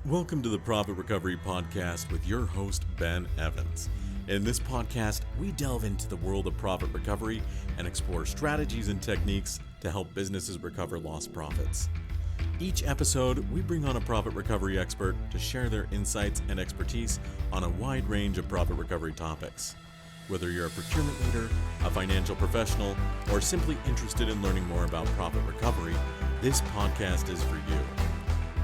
Welcome to the Profit Recovery Podcast with your host, Ben Evans. In this podcast, we delve into the world of profit recovery and explore strategies and techniques to help businesses recover lost profits. Each episode, we bring on a profit recovery expert to share their insights and expertise on a wide range of profit recovery topics. Whether you're a procurement leader, a financial professional, or simply interested in learning more about profit recovery, this podcast is for you.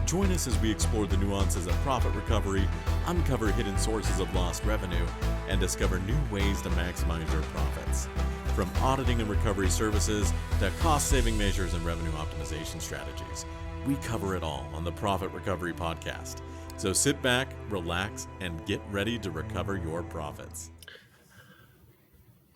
Join us as we explore the nuances of profit recovery, uncover hidden sources of lost revenue, and discover new ways to maximize your profits. From auditing and recovery services to cost-saving measures and revenue optimization strategies, we cover it all on the Profit Recovery Podcast. So sit back, relax, and get ready to recover your profits.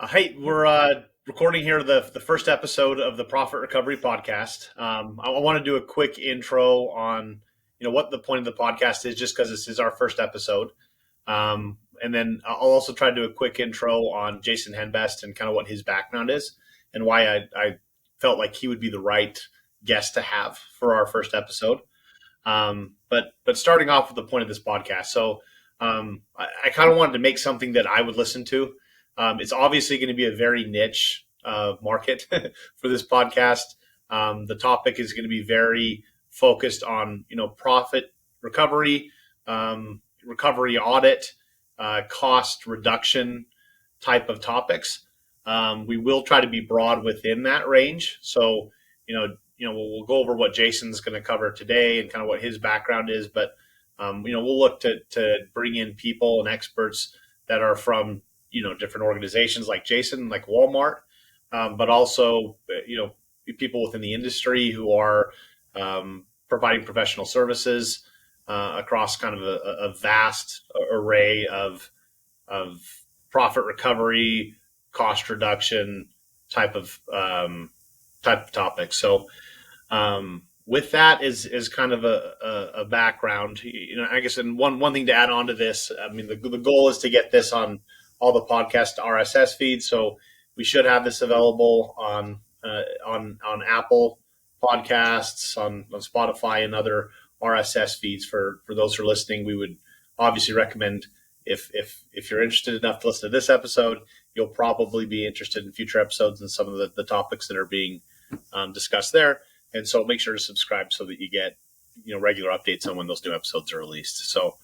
Hey, we're recording here the first episode of the Profit Recovery Podcast. I want to do a quick intro on what the point of the podcast is, just because this is our first episode, and then I'll also try to do a quick intro on Jason Henbest and kind of what his background is and why I felt like he would be the right guest to have for our first episode. But starting off with the point of this podcast, so I kind of wanted to make something that I would listen to. It's obviously going to be a very niche market for this podcast. The topic is going to be very focused on, profit recovery, recovery audit, cost reduction type of topics. We will try to be broad within that range. So, we'll go over what Jason's going to cover today and kind of what his background is. But, we'll look to bring in people and experts that are from different organizations like Jason, like Walmart, but also, people within the industry who are providing professional services across kind of a vast array of profit recovery, cost reduction type of topics. So with that is kind of a background, I guess. And one thing to add on to this, I mean, the goal is to get this on all the podcast RSS feeds. So we should have this available on Apple Podcasts, on Spotify, and other RSS feeds for those who are listening. We would obviously recommend, if you're interested enough to listen to this episode, you'll probably be interested in future episodes and some of the topics that are being discussed there. And so make sure to subscribe so that you get regular updates on when those new episodes are released. So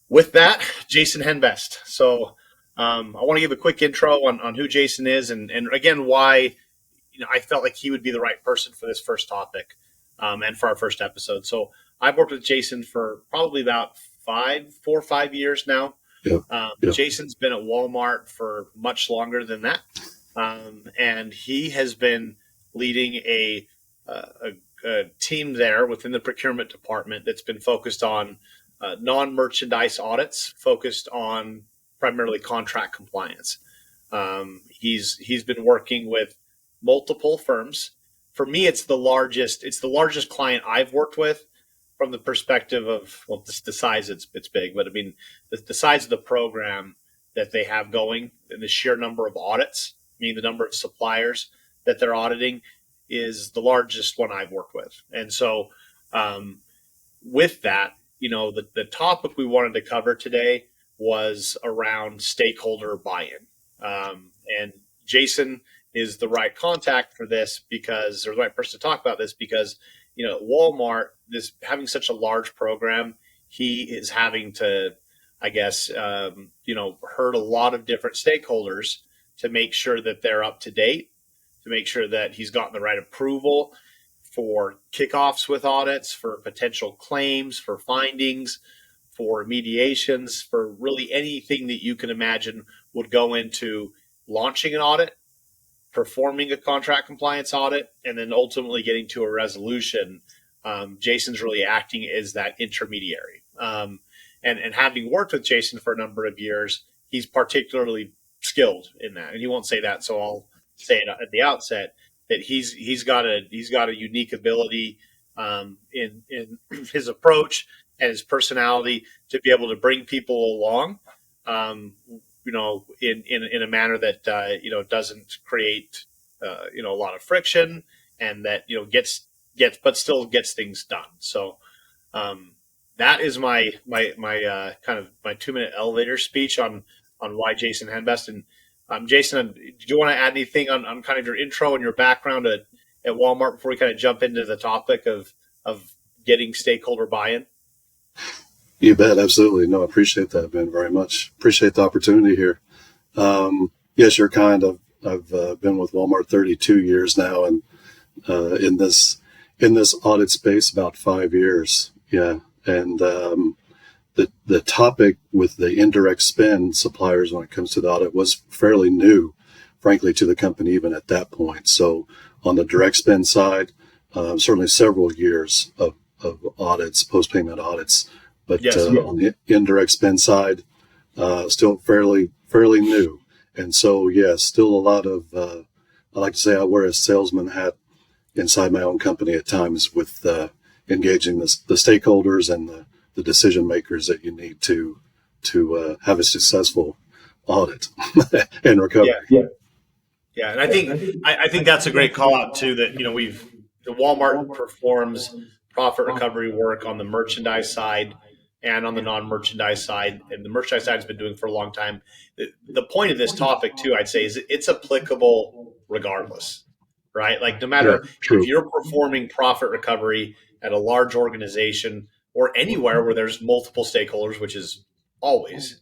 with that, Jason Henbest. So I want to give a quick intro on who Jason is and again, why I felt like he would be the right person for this first topic and for our first episode. So I've worked with Jason for probably about 4 or 5 years now. Yeah. Jason's been at Walmart for much longer than that. And he has been leading a team there within the procurement department that's been focused on non-merchandise audits, focused on primarily contract compliance. He's been working with multiple firms. For me, it's the largest client I've worked with from the perspective of, well, the size, it's big, but I mean, the size of the program that they have going and the sheer number of audits, meaning the number of suppliers that they're auditing, is the largest one I've worked with. And so with that, the topic we wanted to cover today was around stakeholder buy-in. And Jason is the right contact for this or the right person to talk about this because, Walmart is having such a large program. He is having to, I guess, herd a lot of different stakeholders to make sure that they're up to date, to make sure that he's gotten the right approval for kickoffs with audits, for potential claims, for findings, for mediations, for really anything that you can imagine would go into launching an audit, performing a contract compliance audit, and then ultimately getting to a resolution. Jason's really acting as that intermediary. And having worked with Jason for a number of years, he's particularly skilled in that. And he won't say that, so I'll say it at the outset that he's got a unique ability in his approach and his personality to be able to bring people along, in a manner that doesn't create a lot of friction, and that gets but still gets things done. So that is my kind of my 2-minute elevator speech on why Jason Henbest. And Jason, do you want to add anything on kind of your intro and your background at Walmart before we kind of jump into the topic of getting stakeholder buy-in? You bet, absolutely. No, I appreciate that, Ben, very much. Appreciate the opportunity here. Yes, you're kind. I've been with Walmart 32 years now, and in this audit space about 5 years. Yeah, and the topic with the indirect spend suppliers when it comes to the audit was fairly new, frankly, to the company even at that point. So on the direct spend side, certainly several years of audits, post-payment audits, but Yes. On the indirect spend side, still fairly new. And so, yes, still a lot of, I like to say I wear a salesman hat inside my own company at times with engaging the stakeholders and the decision makers that you need to have a successful audit and recovery. Yeah, and I think that's a great call out too. That the Walmart performs profit recovery work on the merchandise side and on the non-merchandise side, and the merchandise side has been doing for a long time. The point of this topic too, I'd say, is it's applicable regardless, right? Like no matter if you're performing profit recovery at a large organization or anywhere where there's multiple stakeholders, which is always,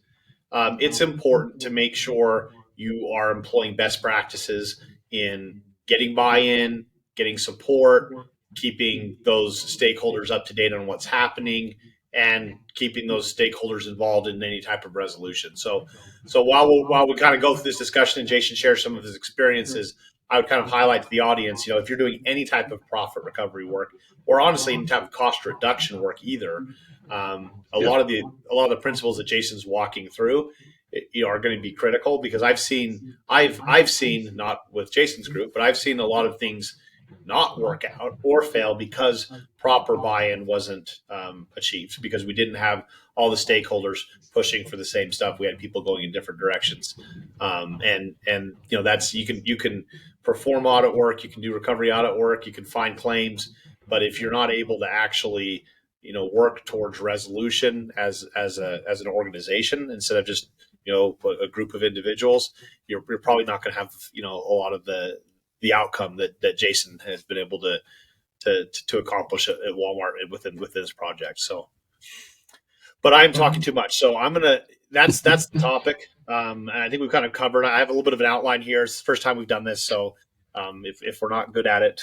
it's important to make sure you are employing best practices in getting buy-in, getting support, keeping those stakeholders up to date on what's happening, and keeping those stakeholders involved in any type of resolution. So while we kind of go through this discussion and Jason shares some of his experiences, I would kind of highlight to the audience, if you're doing any type of profit recovery work, or honestly any type of cost reduction work either, a lot of the principles that Jason's walking through are going to be critical, because I've seen not with Jason's group, but I've seen a lot of things not work out or fail because proper buy-in wasn't achieved, because we didn't have all the stakeholders pushing for the same stuff. We had people going in different directions, and that's you can perform audit work, you can do recovery audit work, you can find claims, but if you're not able to actually work towards resolution as an organization instead of just a group of individuals, you're probably not going to have a lot of the outcome that Jason has been able to accomplish at Walmart within this project. So, but I'm talking too much, so that's the topic. And I think we've kind of covered. I have a little bit of an outline here. It's the first time we've done this, so if we're not good at it,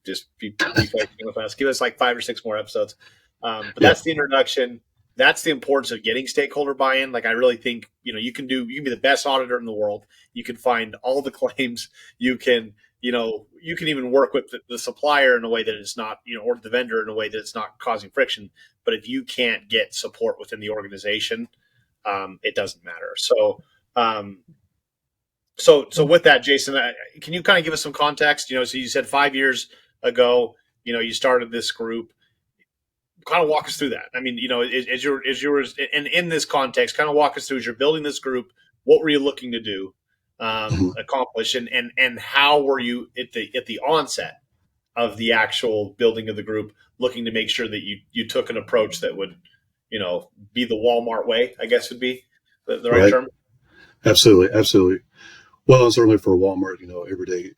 just be patient with us. Give us like 5 or 6 more episodes. But that's the introduction. That's the importance of getting stakeholder buy-in. Like I really think you can be the best auditor in the world. You can find all the claims. You can even work with the supplier in a way that it's not or the vendor in a way that it's not causing friction. But if you can't get support within the organization, it doesn't matter. So with that, Jason, can you kind of give us some context? So you said 5 years ago, you started this group. Kind of walk us through that. I mean, as yours, and in this context, kind of walk us through as you're building this group. What were you looking to do, accomplish, and how were you at the onset of the actual building of the group, looking to make sure that you took an approach that would, be the Walmart way, I guess would be the right term. Absolutely. Well, certainly for Walmart,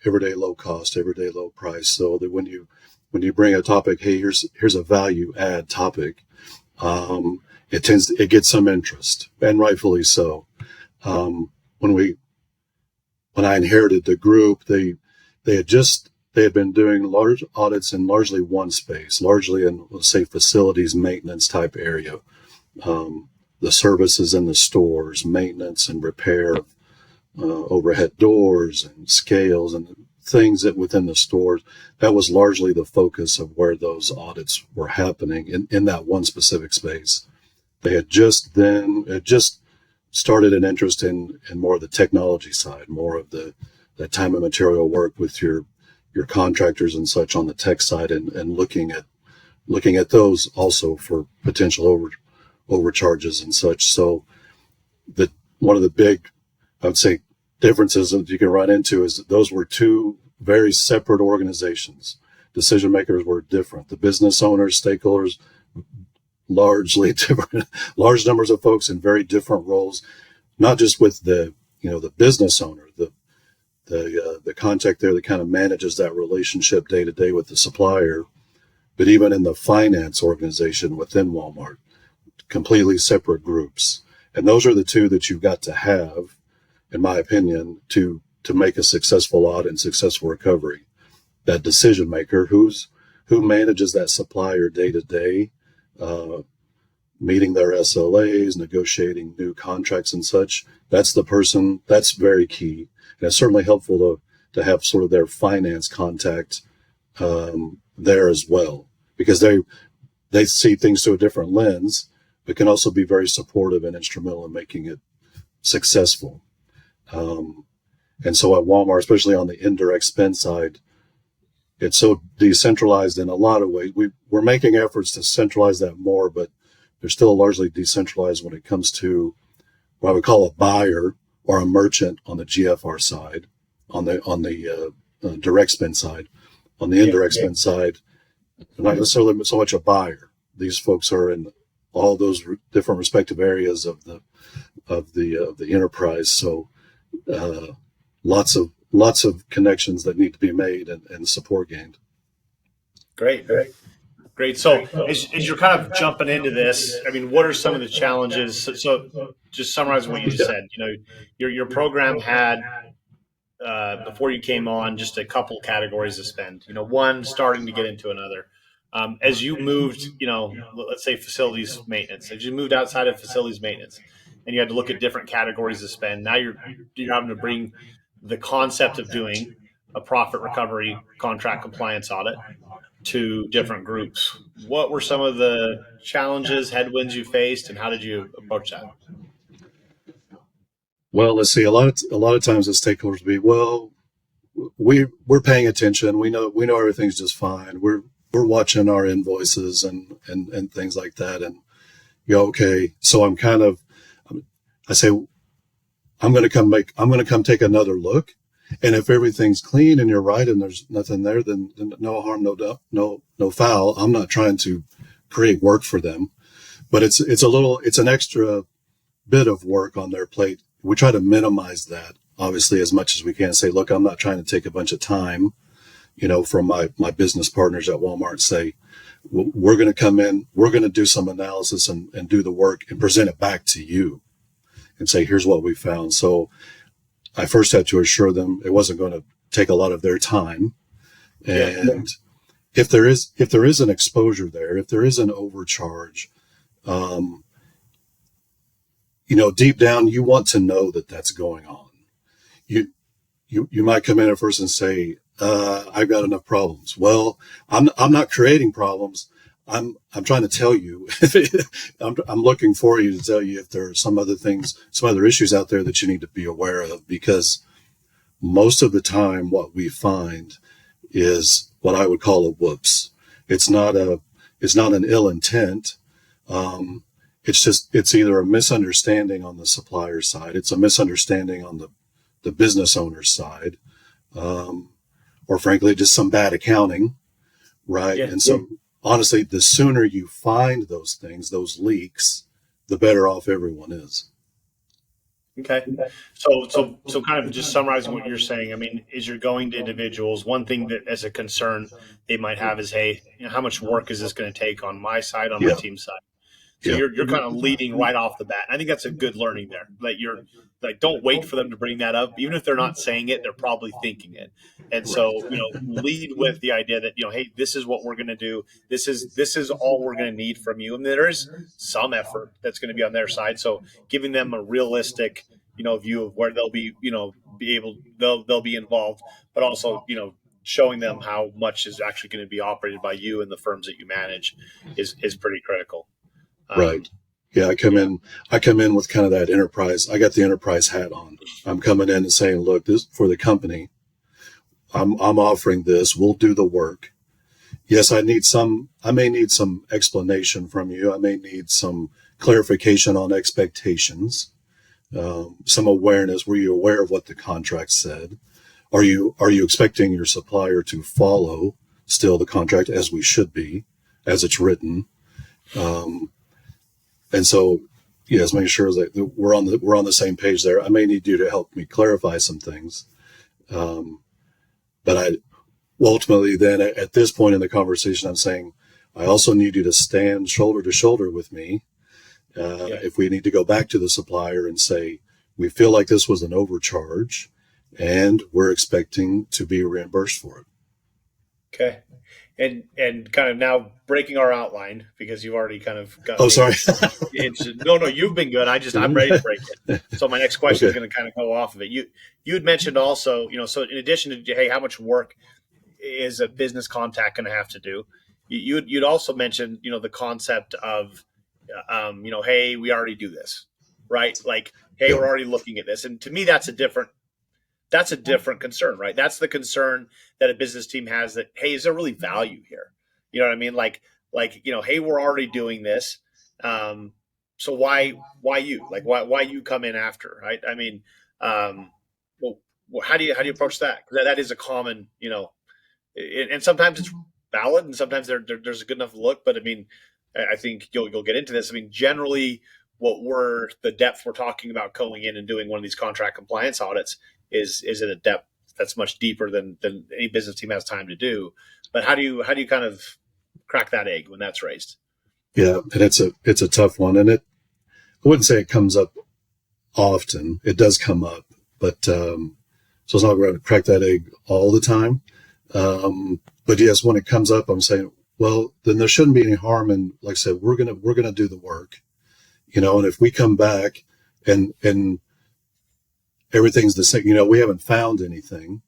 everyday low cost, everyday low price. So that when you bring a topic, hey, here's a value add topic, it gets some interest, and rightfully so. When I inherited the group, they had been doing large audits in largely one space, largely in, let's say, facilities maintenance type area, the services in the stores, maintenance and repair, overhead doors and scales and things that within the stores, that was largely the focus of where those audits were happening in that one specific space. They had just started an interest in more of the technology side, more of the time and material work with your contractors and such on the tech side, and looking at those also for potential overcharges and such. So one of the big, I would say, differences that you can run into is that those were two very separate organizations. Decision makers were different. The business owners, stakeholders, largely different, large numbers of folks in very different roles, not just with the business owner, the contact there that kind of manages that relationship day to day with the supplier, but even in the finance organization within Walmart, completely separate groups. And those are the two that you've got to have, in my opinion, to make a successful audit and successful recovery. That decision maker who manages that supplier day to day, meeting their SLAs, negotiating new contracts and such. That's the person. That's very key. And it's certainly helpful to have sort of their finance contact there as well, because they see things through a different lens, but can also be very supportive and instrumental in making it successful. And so at Walmart, especially on the indirect spend side, it's so decentralized in a lot of ways. We're making efforts to centralize that more, but they're still largely decentralized when it comes to what I would call a buyer or a merchant on the GFR side, on the direct spend side. On the indirect spend side, they're not necessarily so much a buyer. These folks are in all those different respective areas of the enterprise. So lots of connections that need to be made and support gained. Great. So as you're kind of jumping into this, I mean, what are some of the challenges? So just summarizing what you just said, your program had, before you came on, just a couple categories of spend, one starting to get into another. As you moved, let's say facilities maintenance, as you moved outside of facilities maintenance and you had to look at different categories of spend, now you're having to bring the concept of doing a profit recovery contract compliance audit to different groups. What were some of the challenges, headwinds you faced, and how did you approach that? Well, let's see. A lot of times the stakeholders will be, well, we're paying attention. We know everything's just fine. We're watching our invoices and things like that. And okay. So I say, I'm going to come take another look. And if everything's clean and you're right and there's nothing there, then no harm, no foul. I'm not trying to create work for them, but it's an extra bit of work on their plate. We try to minimize that, obviously, as much as we can. Say, look, I'm not trying to take a bunch of time, from my business partners at Walmart. Say, we're going to come in, we're going to do some analysis and do the work and present it back to you and say, here's what we found. So I first had to assure them it wasn't going to take a lot of their time. And if there is an exposure there, if there is an overcharge, deep down, you want to know that that's going on. You might come in at first and say, I've got enough problems. Well, I'm not creating problems. I'm trying to tell you, I'm looking for you to tell you if there are some other issues out there that you need to be aware of, because most of the time what we find is what I would call a whoops. It's not an ill intent. It's either a misunderstanding on the supplier side. It's a misunderstanding on the business owner's side. Or frankly, just some bad accounting. Right. Yeah, and so honestly, the sooner you find those things, those leaks, the better off everyone is. Okay. So kind of just summarizing what you're saying, I mean, as you're going to individuals, one thing that as a concern they might have is, hey, how much work is this going to take on my side, on my team's side? So you're kind of leading right off the bat. I think that's a good learning there. That you're like, don't wait for them to bring that up. Even if they're not saying it, they're probably thinking it. And so, lead with the idea that, hey, this is what we're going to do. This is all we're going to need from you. And there is some effort that's going to be on their side. So giving them a realistic, view of where they'll be, they'll be involved, but also, showing them how much is actually going to be operated by you and the firms that you manage is pretty critical. Right. Yeah. I come in with kind of that enterprise. I got the enterprise hat on. I'm coming in and saying, look, this for the company. I'm offering this. We'll do the work. Yes, I may need some explanation from you. I may need some clarification on expectations, some awareness. Were you aware of what the contract said? Are you expecting your supplier to follow still the contract as we should be, as it's written? And so, yes, making sure that we're on the same page there. I may need you to help me clarify some things. But ultimately then at this point in the conversation, I'm saying, I also need you to stand shoulder to shoulder with me. If we need to go back to the supplier and say, we feel like this was an overcharge and we're expecting to be reimbursed for it. Okay. And kind of now breaking our outline, because you've already kind of got. Oh, sorry. No, you've been good. I'm ready to break it. So my next question is going to kind of go off of it. You had mentioned also, so in addition to, hey, how much work is a business contact going to have to do? You'd also mentioned, the concept of, hey, we already do this, right? Like, hey, we're already looking at this. And to me, that's a different concern, right? That's the concern that a business team has, that, hey, is there really value here? You know what I mean? Like, hey, we're already doing this. So why you? Like, why you come in after, right? I mean, well, how do you approach that? Because that is a common, and sometimes it's valid, and sometimes there's a good enough look. But I mean, I think you'll get into this. I mean, generally, the depth we're talking about going in and doing one of these contract compliance audits is at a depth that's much deeper than any business team has time to do. But how do you kind of crack that egg when that's raised? Yeah, and it's a tough one, and I wouldn't say it comes up often. It does come up, but so it's not going to crack that egg all the time. But yes, when it comes up, I'm saying, well, then there shouldn't be any harm in, like I said, we're gonna do the work, and if we come back and everything's the same, we haven't found anything,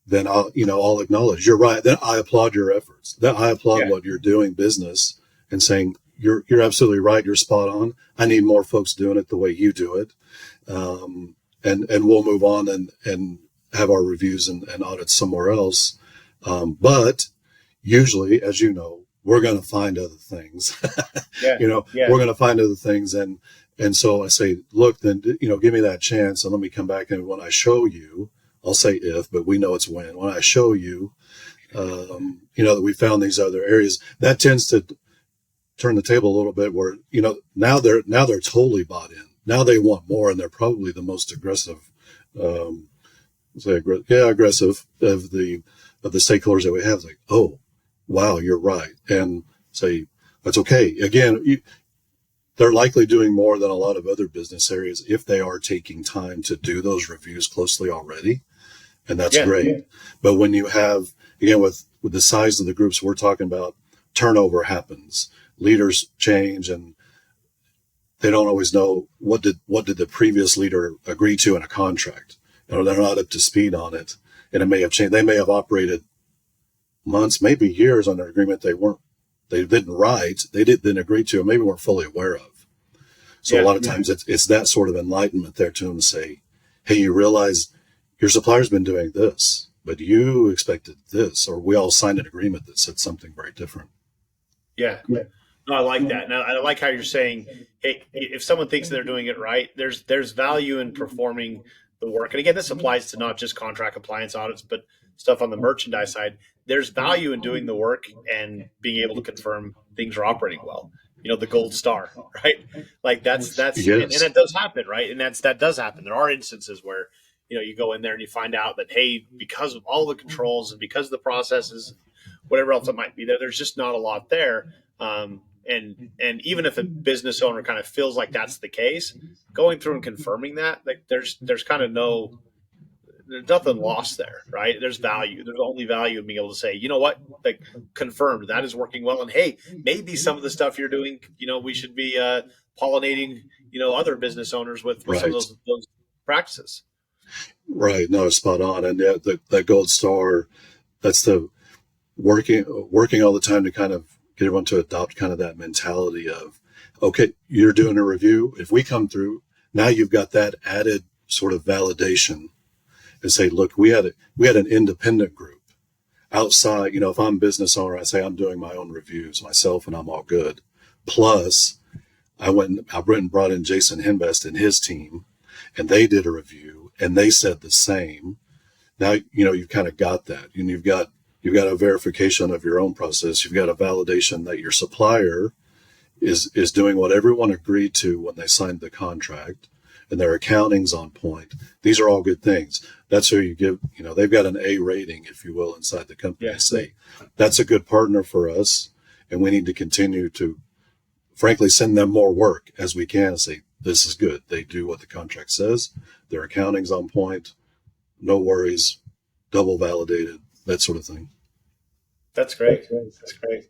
then I'll acknowledge you're right. Then I applaud your efforts. Then I applaud what you're doing business and saying, you're absolutely right. You're spot on. I need more folks doing it the way you do it. And we'll move on and have our reviews and audits somewhere else. But usually, as you know, we're going to find other things. We're going to find other things. And so I say, look, then, give me that chance and let me come back. And when I show you, I'll say if, but we know it's when I show you, that we found these other areas, that tends to turn the table a little bit where, now they're totally bought in. Now they want more, and they're probably the most aggressive, aggressive of the stakeholders that we have. Like, oh, wow, you're right. And say, that's okay. Again, they're likely doing more than a lot of other business areas if they are taking time to do those reviews closely already. And that's great. Yeah. But when you have, again, with the size of the groups we're talking about, turnover happens, leaders change, and they don't always know what did the previous leader agree to in a contract. They're not up to speed on it, and it may have changed. They may have operated months, maybe years on an agreement they didn't write, they didn't agree to, and maybe weren't fully aware of. So a lot of times it's that sort of enlightenment there to them to say, hey, you realize your supplier's been doing this, but you expected this, or we all signed an agreement that said something very different. Yeah. No, I like that. Now, I like how you're saying, hey, if someone thinks they're doing it right, there's value in performing the work. And again, this applies to not just contract compliance audits, but stuff on the merchandise side. There's value in doing the work and being able to confirm things are operating well. The gold star, right? Like that's yes. And that does happen, right? And that does happen. There are instances where, you go in there and you find out that, hey, because of all the controls and because of the processes, whatever else it might be there's just not a lot there. And even if a business owner kind of feels like that's the case, going through and confirming that, like there's kind of there's nothing lost there, right? There's value. There's only value in being able to say, you know what, like confirmed that is working well. And hey, maybe some of the stuff you're doing, we should be pollinating, other business owners with some of those practices. Right. No, spot on. And that gold star, that's the working all the time to kind of get everyone to adopt kind of that mentality of, okay, you're doing a review. If we come through, now you've got that added sort of validation and say, look, we had an independent group outside. If I'm a business owner, I say I'm doing my own reviews myself and I'm all good. Plus I went and brought in Jason Henbest and his team, and they did a review and they said the same. Now, you've kind of got that, and you've got a verification of your own process. You've got a validation that your supplier is doing what everyone agreed to when they signed the contract, and their accounting's on point. These are all good things. That's who you give, they've got an A rating, if you will, inside the company. Yeah. Say, that's a good partner for us, and we need to continue to, frankly, send them more work as we can and say, this is good. They do what the contract says. Their accounting's on point. No worries. Double validated, that sort of thing. That's great. That's great.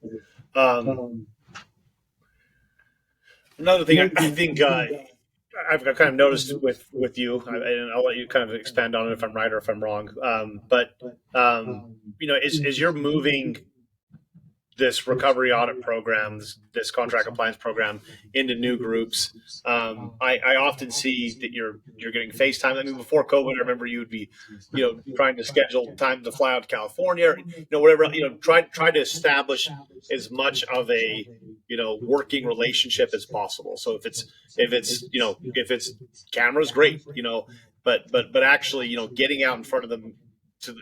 Another thing I think I've kind of noticed with you, and I'll let you kind of expand on it if I'm right or if I'm wrong. As you're moving this recovery audit program, this contract compliance program into new groups, I often see that you're getting FaceTime. I mean, before COVID, I remember you would be, trying to schedule time to fly out to California, whatever, try to establish as much of a, working relationship as possible. So if it's cameras, great, but actually, getting out in front of them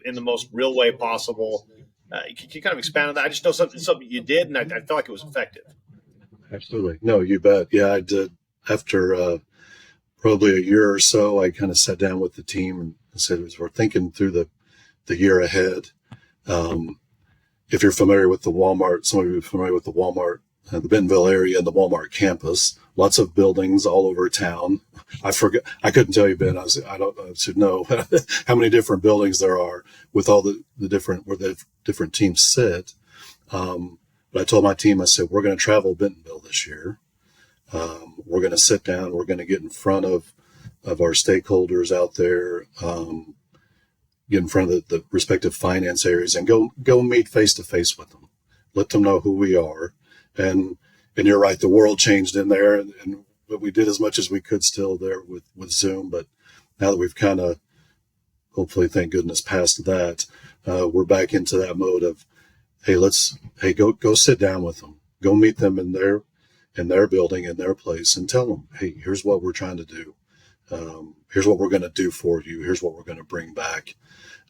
in the most real way possible. Can you kind of expand on that? I just know something you did, and I felt like it was effective. Absolutely. No, you bet. Yeah, I did. After probably a year or so, I kind of sat down with the team and said, we're thinking through the year ahead. If you're familiar with the Walmart, some of you are familiar with the Walmart, the Bentonville area and the Walmart campus, lots of buildings all over town. I couldn't tell you, Ben, I should know how many different buildings there are with all the different, where the different teams sit. But I told my team, I said, we're going to travel Bentonville this year. We're going to sit down, we're going to get in front of our stakeholders out there, get in front of the respective finance areas and go meet face to face with them. Let them know who we are. And you're right, the world changed in there, and we did as much as we could still there with Zoom. But now that we've kind of, hopefully, thank goodness, past that, we're back into that mode of, hey, go sit down with them, go meet them in their building, in their place, and tell them, hey, here's what we're trying to do. Here's what we're going to do for you. Here's what we're going to bring back.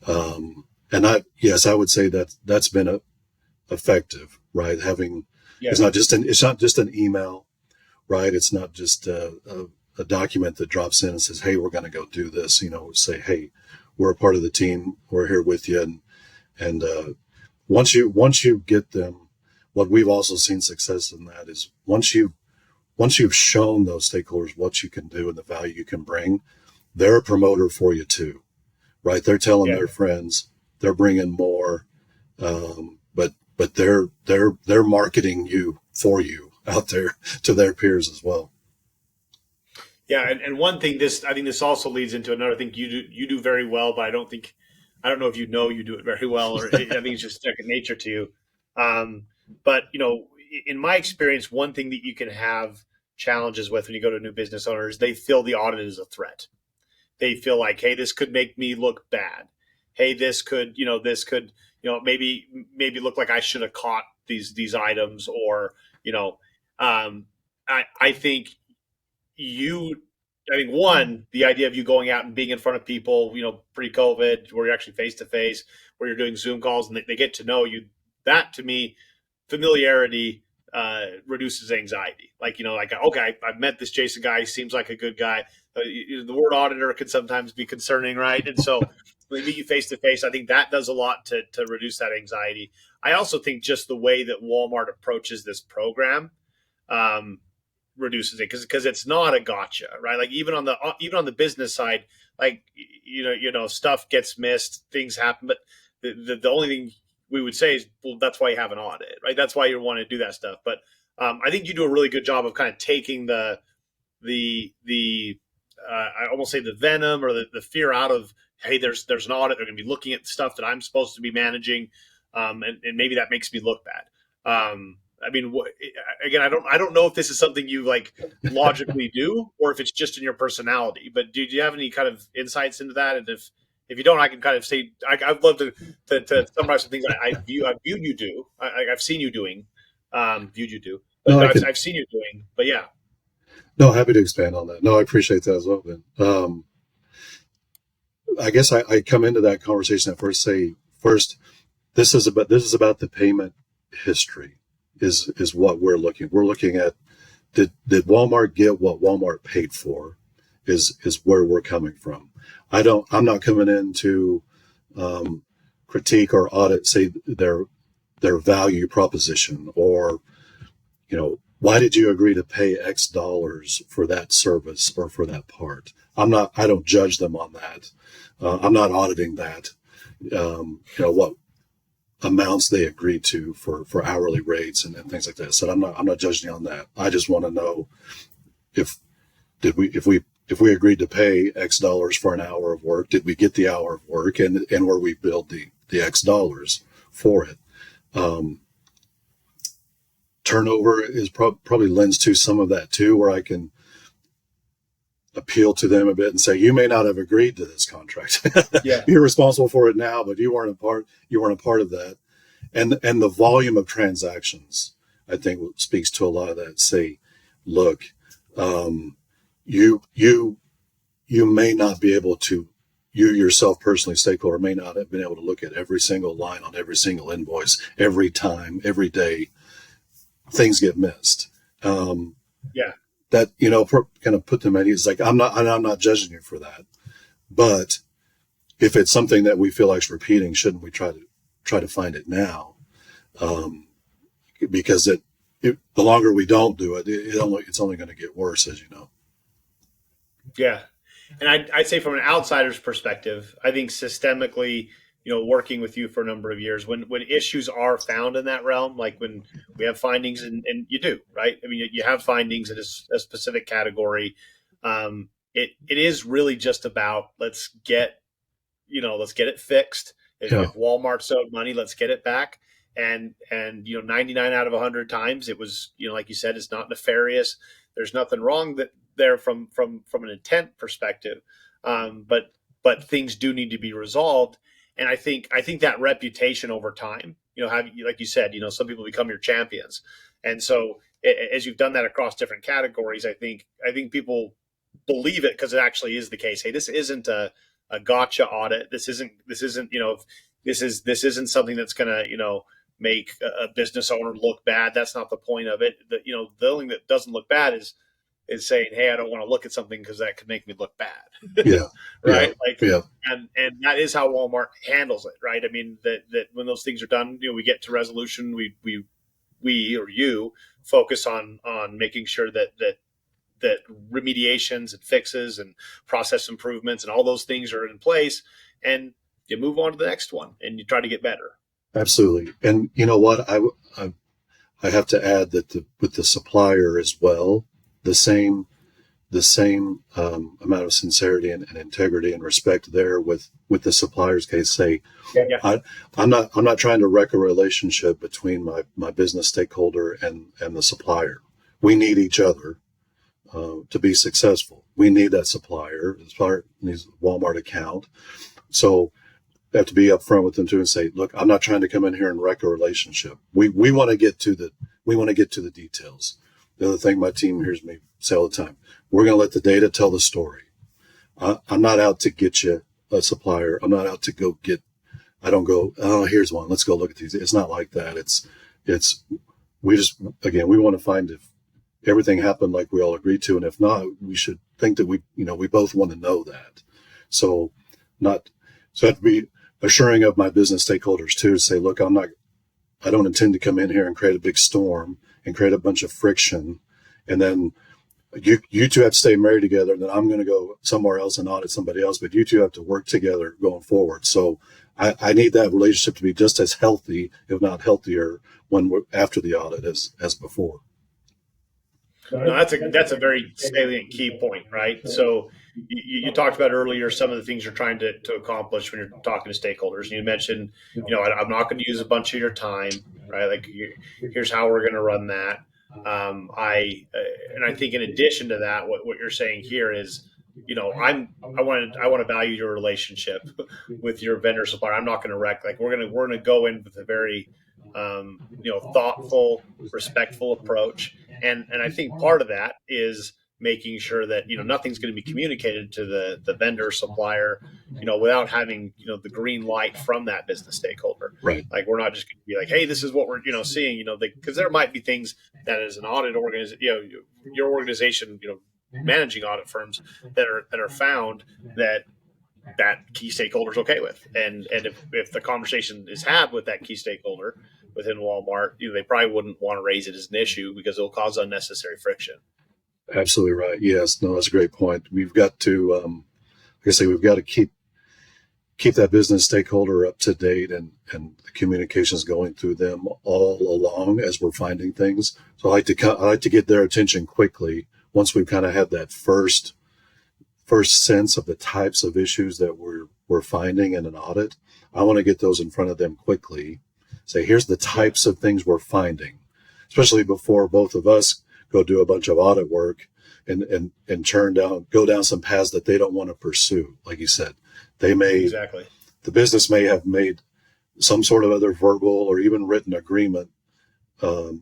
And I would say that's been effective, right? It's not just an email, right? It's not just a document that drops in and says, hey, we're going to go do this. Say, hey, we're a part of the team. We're here with you. And once you get them, what we've also seen success in that is once you've shown those stakeholders what you can do and the value you can bring, they're a promoter for you too, right? They're telling their friends, they're bringing more, but they're marketing you for you out there to their peers as well. Yeah, and one thing I think this also leads into another thing you do very well, but I don't know if you do it very well, or I think it's just second nature to you. But in my experience, one thing that you can have challenges with when you go to new business owners, they feel the audit is a threat. They feel like, hey, this could make me look bad. Hey, this could maybe look like I should have caught these items, or I think one, the idea of you going out and being in front of people, pre-COVID, where you're actually face to face, where you're doing Zoom calls and they get to know you. That to me, familiarity reduces anxiety. Okay, I've met this Jason guy. He seems like a good guy. The word auditor can sometimes be concerning, right? And so when we meet you face to face, I think that does a lot to reduce that anxiety. I also think just the way that Walmart approaches this program reduces it, because it's not a gotcha, right? Like even on the business side, stuff gets missed, things happen, but the only thing we would say is, well, that's why you have an audit, right? That's why you want to do that stuff. But I think you do a really good job of kind of taking the I almost say the venom or the fear out of, hey, there's an audit. They're going to be looking at stuff that I'm supposed to be managing, and maybe that makes me look bad. Again, I don't know if this is something you logically do, or if it's just in your personality. But do you have any kind of insights into that? And if you don't, I can kind of say I'd love to summarize some things I've viewed you do. I've seen you doing, viewed you do. But I've seen you doing. But yeah. No, happy to expand on that. No, I appreciate that as well, Ben. I guess I come into that conversation at first. This is about the payment history is what we're looking. We're looking at did Walmart get what Walmart paid for? Is where we're coming from. I'm not coming in to critique or audit, say their value proposition, or why did you agree to pay X dollars for that service or for that part? I don't judge them on that. I'm not auditing that. What amounts they agreed to for hourly rates and things like that. So I'm not judging on that. I just want to know if we agreed to pay X dollars for an hour of work, did we get the hour of work, and were we billed the X dollars for it? Turnover is probably lends to some of that too, where I can appeal to them a bit and say, you may not have agreed to this contract. Yeah. You're responsible for it now, but you weren't a part of that. And the volume of transactions, I think, speaks to a lot of that. Say, look, you may not be able to, you yourself personally, stakeholder, may not have been able to look at every single line on every single invoice, every time, every day. Things get missed. That, kind of put them at ease. Like, I'm not judging you for that, but if it's something that we feel like repeating, shouldn't we try to find it now? Because the longer we don't do it, it's only going to get worse, as you know. Yeah. And I'd say from an outsider's perspective, I think systemically, working with you for a number of years, when issues are found in that realm, like when we have findings, and you do, right? I mean, you have findings in a specific category. It is really just about, let's get it fixed. If Walmart's owed money, let's get it back. And 99 out of 100 times it was, like you said, it's not nefarious. There's nothing wrong there from an intent perspective. But things do need to be resolved. And I think that reputation over time, like you said, some people become your champions. And so as you've done that across different categories, I think people believe it because it actually is the case. Hey, this isn't a gotcha audit. This isn't something that's going to, make a business owner look bad. That's not the point of it. The thing that doesn't look bad is saying, hey, I don't want to look at something because that could make me look bad. Yeah. Right. Yeah. And that is how Walmart handles it. Right. I mean, that when those things are done, we get to resolution, we or you focus on making sure that remediations and fixes and process improvements and all those things are in place, and you move on to the next one and you try to get better. Absolutely. And you know what? I have to add that with the supplier as well, the same amount of sincerity and integrity and respect there with the supplier's case. Say, I'm not trying to wreck a relationship between my business stakeholder and the supplier. We need each other to be successful. We need that supplier. The supplier needs a Walmart account. So I have to be upfront with them too and say, look, I'm not trying to come in here and wreck a relationship. We want to get to the details. The other thing my team hears me say all the time, we're going to let the data tell the story. I'm not out to get you a supplier. I'm not out to I don't go, oh, here's one. Let's go look at these. It's not like that. We want to find if everything happened like we all agreed to. And if not, we should think that we both want to know that. So I have to be assuring of my business stakeholders too, to say, look, I don't intend to come in here and create a big storm and create a bunch of friction. And then you two have to stay married together. And then I'm going to go somewhere else and audit somebody else, but you two have to work together going forward. So I need that relationship to be just as healthy, if not healthier, when we're after the audit as before. No, that's a very salient key point, right? So you talked about earlier some of the things you're trying to accomplish when you're talking to stakeholders. You mentioned, I'm not going to use a bunch of your time, right? Like, here's how we're going to run that. I think in addition to that, what you're saying here is, I want to value your relationship with your vendor supplier. I'm not going to wreck. Like, we're going to go in with a very thoughtful, respectful approach. And I think part of that is making sure that, nothing's going to be communicated to the vendor supplier, without having, the green light from that business stakeholder. Right. Like, we're not just going to be like, hey, this is what we're, seeing, because there might be things that as an audit organization, your organization, managing audit firms that are found that key stakeholder is okay with. And if the conversation is had with that key stakeholder within Walmart, they probably wouldn't want to raise it as an issue because it'll cause unnecessary friction. Absolutely right. Yes. No, that's a great point. We've got to, like I say, we've got to keep that business stakeholder up to date and the communications going through them all along as we're finding things. So I like to get their attention quickly once we've kind of had that first sense of the types of issues that we're finding in an audit. I want to get those in front of them quickly. Say, here's the types of things we're finding, especially before both of us go do a bunch of audit work and go down some paths that they don't want to pursue. Like you said, the business may have made some sort of other verbal or even written agreement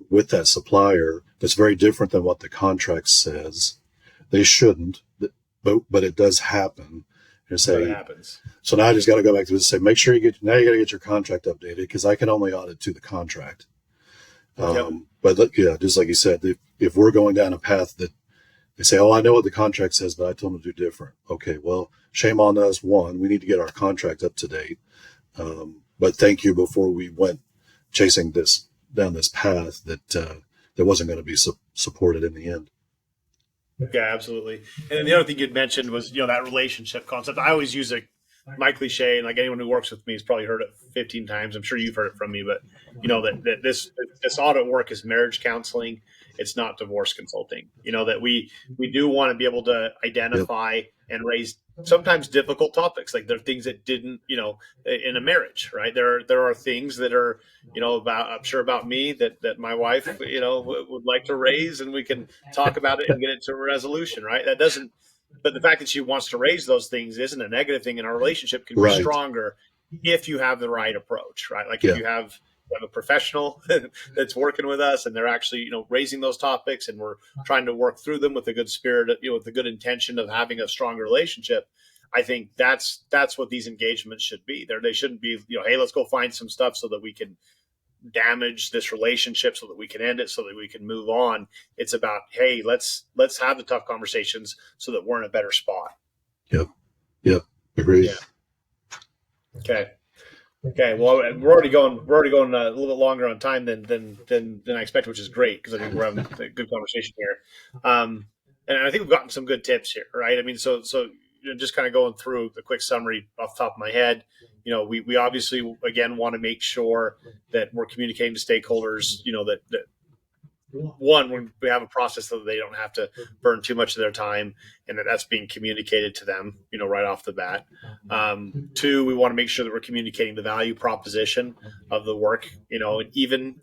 with that supplier that's very different than what the contract says. They shouldn't, but it does happen. And say, it happens. So now I just got to go back to this and say, make sure you got to get your contract updated because I can only audit to the contract. But just like you said, if we're going down a path that they say, oh, I know what the contract says, but I told them to do different. Okay, well, shame on us. One, we need to get our contract up to date. But thank you before we went chasing down this path that wasn't going to be supported in the end. Yeah, absolutely. And then the other thing you'd mentioned was, that relationship concept. I always use my cliche, and like anyone who works with me has probably heard it 15 times. I'm sure you've heard it from me, but that this audit work is marriage counseling. It's not divorce consulting. That we do want to be able to identify and raise sometimes difficult topics. Like there are things that didn't, in a marriage, right? There are things that are, I'm sure about me that my wife, would like to raise, and we can talk about it and get it to a resolution, right? But the fact that she wants to raise those things isn't a negative thing, and our relationship can be stronger if you have the right approach, right? Like if you have a professional that's working with us and they're actually, raising those topics and we're trying to work through them with a good spirit, with the good intention of having a strong relationship. I think that's what these engagements should be. They shouldn't be, hey, let's go find some stuff so that we can damage this relationship so that we can end it, so that we can move on. It's about, hey, let's have the tough conversations so that we're in a better spot. Yep. Agreed. Yeah. Okay. Well, we're already going a little bit longer on time than I expected, which is great because I think we're having a good conversation here. And I think we've gotten some good tips here, right? I mean, so just kind of going through the quick summary off the top of my head. We obviously again want to make sure that we're communicating to stakeholders, that one, when we have a process so that they don't have to burn too much of their time and that's being communicated to them, right off the bat. Two, we want to make sure that we're communicating the value proposition of the work, and even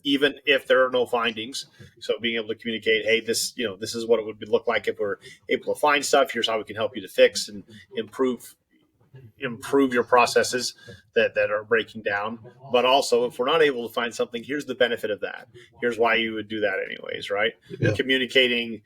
if there are no findings. So being able to communicate, hey, this is what it would look like if we're able to find stuff. Here's how we can help you to fix and improve your processes that are breaking down. But also, if we're not able to find something, here's the benefit of that. Here's why you would do that anyways, right? Yeah. Communicating,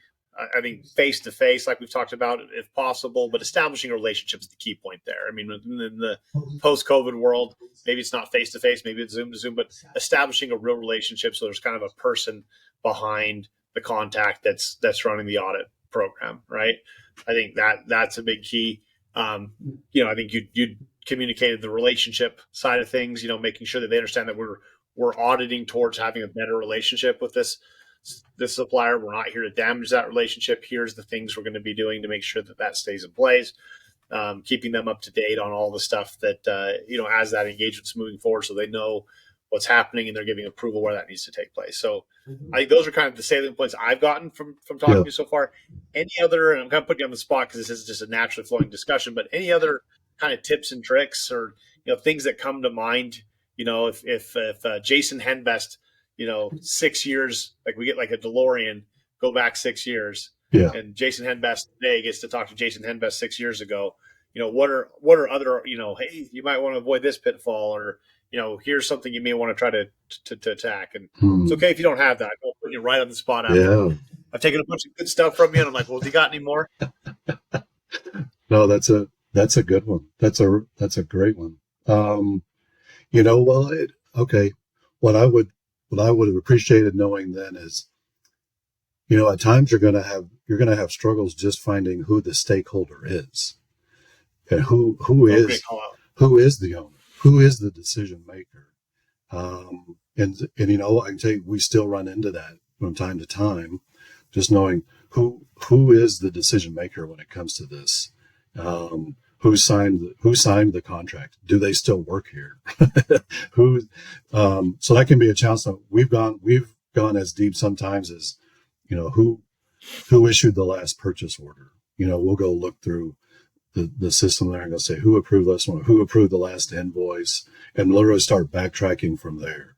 I think, face-to-face, like we've talked about, if possible, but establishing a relationship is the key point there. I mean, in the post-COVID world, maybe it's not face-to-face, maybe it's Zoom to Zoom, but establishing a real relationship so there's kind of a person behind the contact that's running the audit program, right? I think that's a big key. I think you communicated the relationship side of things, making sure that they understand that we're auditing towards having a better relationship with this supplier. We're not here to damage that relationship. Here's the things we're going to be doing to make sure that stays in place. Keeping them up to date on all the stuff that, as that engagement's moving forward, so they know what's happening and they're giving approval where that needs to take place. So I think those are kind of the salient points I've gotten from talking to you so far. Any other, and I'm kind of putting you on the spot because this is just a naturally flowing discussion, but any other kind of tips and tricks or, things that come to mind, if Jason Henbest, 6 years, like we get like a DeLorean, go back 6 years, and Jason Henbest today gets to talk to Jason Henbest 6 years ago, what are other, hey, you might want to avoid this pitfall, or, here's something you may want to try to attack. And it's okay if you don't have that. I'll put you right on the spot after. I've taken a bunch of good stuff from you, and I'm like, well, have you got any more? No, that's a good one. That's a great one. Well, okay. What I would have appreciated knowing then is, at times you're going to have struggles just finding who the stakeholder is, and who is the owner, who is the decision maker. And I can tell you, we still run into that from time to time, just knowing who is the decision maker when it comes to this. Who signed the contract? Do they still work here? So that can be a challenge. So we've gone as deep sometimes as, who issued the last purchase order. We'll go look through the system there and go say, who approved this one? Who approved the last invoice? And literally start backtracking from there.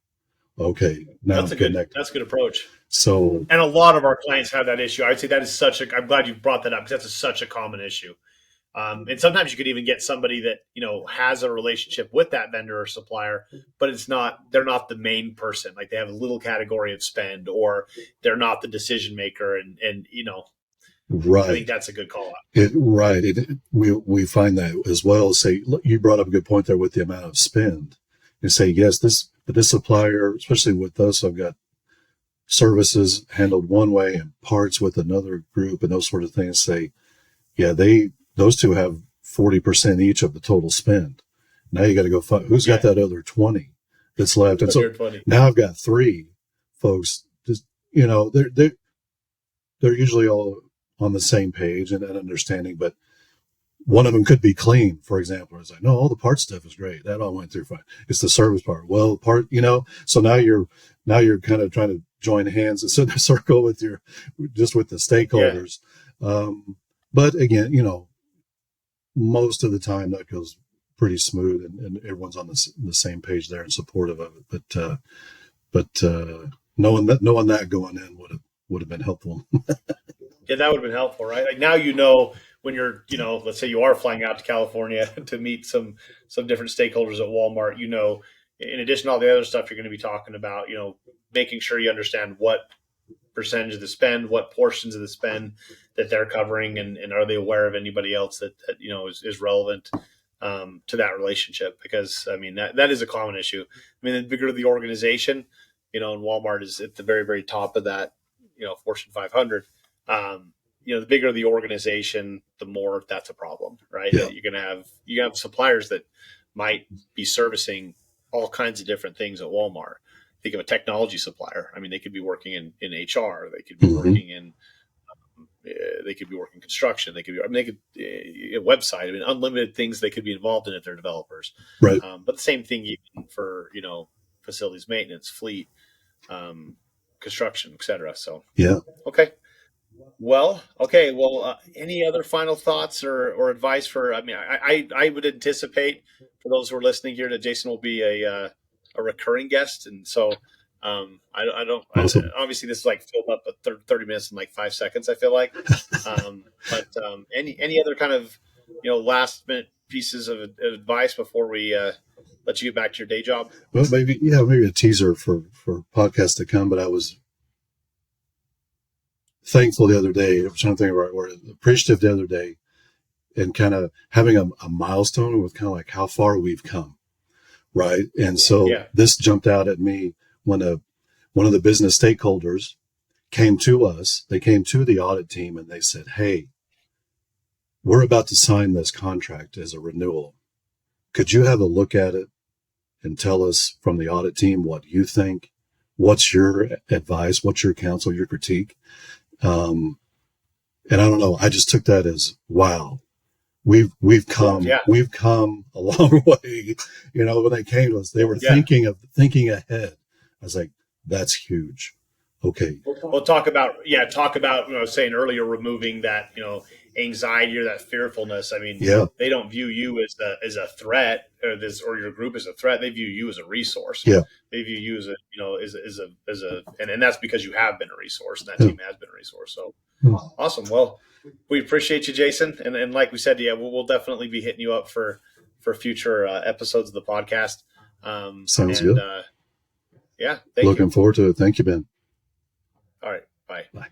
Okay. Now that's a good approach. So, and a lot of our clients have that issue. I'd say that is I'm glad you brought that up, because that's such a common issue. And sometimes you could even get somebody that, has a relationship with that vendor or supplier, but they're not the main person. Like they have a little category of spend, or they're not the decision maker. And right. I think that's a good call out. We find that as well. Say, look, you brought up a good point there with the amount of spend. You say, yes, this supplier, especially with us, I've got services handled one way and parts with another group and those sort of things. Say, yeah, those two have 40% each of the total spend. Now you got to go find who's got that other 20 that's left. And so now I've got 3 folks, just, they're usually all on the same page and understanding, but one of them could be clean, for example. It's like, no, all the part stuff is great. That all went through fine. It's the service part. Well, so now you're kind of trying to join hands and sit in a circle with the stakeholders. Yeah. But again, most of the time that goes pretty smooth and everyone's on the same page there and supportive of it. But knowing that going in would have been helpful. Yeah, that would have been helpful, right? Like now, when you're, let's say you are flying out to California to meet some different stakeholders at Walmart, in addition to all the other stuff you're going to be talking about, making sure you understand what percentage of the spend, what portions of the spend that they're covering, and are they aware of anybody else that is relevant to that relationship? Because that is a common issue. The bigger the organization, and Walmart is at the very, very top of that, Fortune 500. The bigger the organization, the more that's a problem, right? Yeah. You have suppliers that might be servicing all kinds of different things at Walmart. Think of a technology supplier. They could be working in HR. They could be working in. They could be working construction. They could be. A website. Unlimited things they could be involved in if they're developers. Right. But the same thing even for facilities maintenance, fleet, construction, etc. So yeah. Okay. Well, any other final thoughts or advice for? I would anticipate for those who are listening here that Jason will be a recurring guest, and so I don't. Awesome. Obviously, this is like filled up 30 minutes in like 5 seconds. I feel like, but any other kind of last minute pieces of advice before we let you get back to your day job? Well, maybe a teaser for podcasts to come. But I was thankful the other day. I was trying to think of word. Appreciative the other day, and kind of having a milestone with kind of like how far we've come, right? And so this jumped out at me when one of the business stakeholders came to us. They came to the audit team and they said, "Hey, we're about to sign this contract as a renewal. Could you have a look at it and tell us from the audit team what you think? What's your advice? What's your counsel, your critique?" And I don't know. I just took that as, wow, we've come a long way. When they came to us, they were thinking ahead. I was like, that's huge. Okay. We'll talk about I was saying earlier, removing that, anxiety or that fearfulness. They don't view you as a threat or your group as a threat. They view you as a resource. Yeah. They view you as and that's because you have been a resource, and that team has been a resource. So awesome. Well, we appreciate you, Jason. And like we said, we'll definitely be hitting you up for future episodes of the podcast. Sounds good. Thank you. Looking forward to it. Thank you, Ben. All right. Bye. Bye.